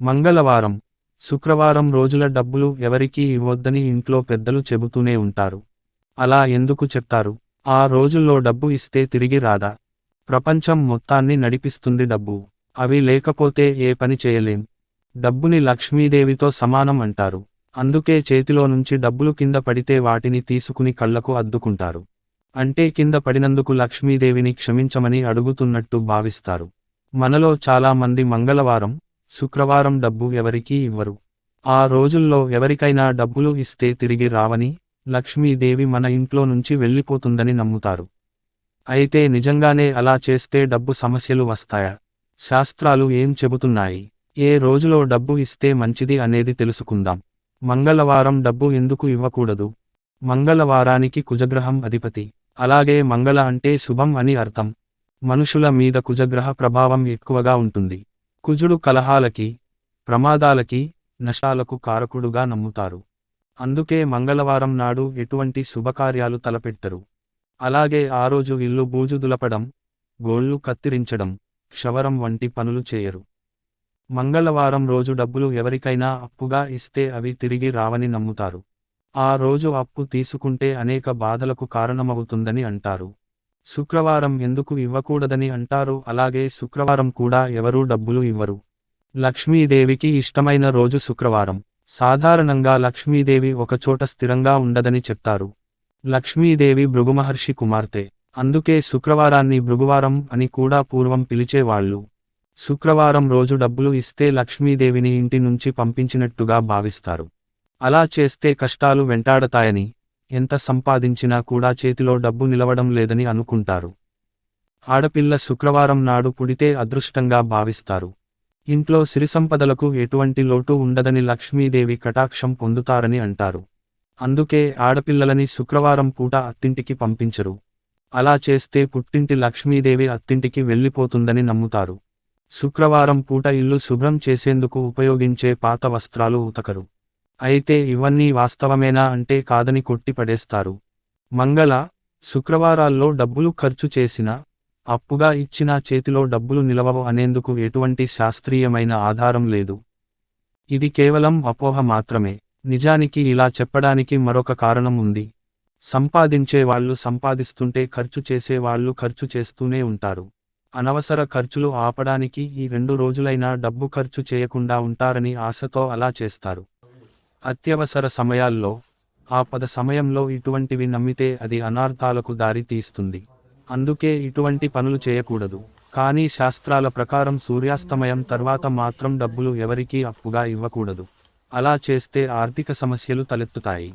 మంగళవారం, శుక్రవారం రోజుల డబ్బులు ఎవరికీ ఇవ్వొద్దని ఇంట్లో పెద్దలు చెబుతూనే ఉంటారు. అలా ఎందుకు చెప్తారు? ఆ రోజుల్లో డబ్బు ఇస్తే తిరిగి రాదా? ప్రపంచం మొత్తాన్ని నడిపిస్తుంది డబ్బు. అవి లేకపోతే ఏ పని చేయలేం. డబ్బుని లక్ష్మీదేవితో సమానం అంటారు. అందుకే చేతిలో నుంచి డబ్బులు కింద పడితే వాటిని తీసుకుని కళ్ళకు అద్దుకుంటారు. అంటే కింద పడినందుకు లక్ష్మీదేవిని క్షమించమని అడుగుతున్నట్టు భావిస్తారు. మనలో చాలా మంది మంగళవారం, శుక్రవారం డబ్బు ఎవరికీ ఇవ్వరు. ఆ రోజుల్లో ఎవరికైనా డబ్బులు ఇస్తే తిరిగి రావని, లక్ష్మీదేవి మన ఇంట్లో నుంచి వెళ్ళిపోతుందని నమ్ముతారు. అయితే నిజంగానే అలా చేస్తే డబ్బు సమస్యలు వస్తాయా? శాస్త్రాలు ఏం చెబుతున్నాయి? ఏ రోజులో డబ్బు ఇస్తే మంచిది అనేది తెలుసుకుందాం. మంగళవారం డబ్బు ఎందుకు ఇవ్వకూడదు? మంగళవారానికి కుజగ్రహం అధిపతి. అలాగే మంగళ అంటే శుభం అని అర్థం. మనుషుల మీద కుజగ్రహ ప్రభావం ఎక్కువగా ఉంటుంది. కుజుడు కలహాలకి, ప్రమాదాలకి, నష్టాలకు కారకుడుగా నమ్ముతారు. అందుకే మంగళవారం నాడు ఎటువంటి శుభకార్యాలు తలపెట్టరు. అలాగే ఆ రోజు ఇల్లు బూజు దులపడం, గోళ్లు కత్తిరించడం, క్షవరం వంటి పనులు చేయరు. మంగళవారం రోజు డబ్బులు ఎవరికైనా అప్పుగా ఇస్తే అవి తిరిగి రావని నమ్ముతారు. ఆ రోజు అప్పు తీసుకుంటే అనేక బాధలకు కారణమవుతుందని అంటారు. శుక్రవారం ఎందుకు ఇవ్వకూడదని అంటారు? అలాగే శుక్రవారం కూడా ఎవరూ డబ్బులు ఇవ్వరు. లక్ష్మీదేవికి ఇష్టమైన రోజు శుక్రవారం. సాధారణంగా లక్ష్మీదేవి ఒకచోట స్థిరంగా ఉండదని చెప్తారు. లక్ష్మీదేవి భృగుమహర్షి కుమార్తె. అందుకే శుక్రవారాన్ని భృగువారం అని కూడా పూర్వం పిలిచేవాళ్ళు. శుక్రవారం రోజు డబ్బులు ఇస్తే లక్ష్మీదేవిని ఇంటి నుంచి పంపించినట్టుగా భావిస్తారు. అలా చేస్తే కష్టాలు వెంటాడతాయని, ఎంత సంపాదించినా కూడా చేతిలో డబ్బు నిలవడం లేదని అనుకుంటారు. ఆడపిల్ల శుక్రవారం నాడు పుడితే అదృష్టంగా భావిస్తారు. ఇంట్లో సిరిసంపదలకు ఎటువంటి లోటు ఉండదని లక్ష్మీదేవి కటాక్షం పొందుతారని అంటారు. అందుకే ఆడపిల్లలని శుక్రవారం పూట అత్తింటికి పంపించరు. అలా చేస్తే పుట్టింటి లక్ష్మీదేవి అత్తింటికి వెళ్ళిపోతుందని నమ్ముతారు. శుక్రవారం పూట ఇల్లు శుభ్రం చేసేందుకు ఉపయోగించే పాత వస్త్రాలు ఉతకరు. అయితే ఇవన్నీ వాస్తవమేనా అంటే కాదని కొట్టిపడేస్తారు. మంగళ, శుక్రవారాల్లో డబ్బులు ఖర్చు చేసినా, అప్పుగా ఇచ్చినా చేతిలో డబ్బులు నిలవవు అనేందుకు ఎటువంటి శాస్త్రీయమైన ఆధారం లేదు. ఇది కేవలం అపోహ మాత్రమే. నిజానికి ఇలా చెప్పడానికి మరొక కారణం ఉంది. సంపాదించే వాళ్ళు సంపాదిస్తుంటే ఖర్చు చేసే వాళ్ళు ఖర్చు చేస్తూనే ఉంటారు. అనవసర ఖర్చులు ఆపడానికి ఈ 2 రోజులైనా డబ్బు ఖర్చు చేయకుండా ఉంటారని ఆశతో అలా చేస్తారు. అత్యవసర సమయాల్లో, ఆపద సమయంలో ఇటువంటివి నమ్మితే అది అనార్థాలకు దారి తీస్తుంది. అందుకే ఇటువంటి పనులు చేయకూడదు. కానీ శాస్త్రాల ప్రకారం సూర్యాస్తమయం తర్వాత మాత్రం డబ్బులు ఎవరికీ అప్పుగా ఇవ్వకూడదు. అలా చేస్తే ఆర్థిక సమస్యలు తలెత్తుతాయి.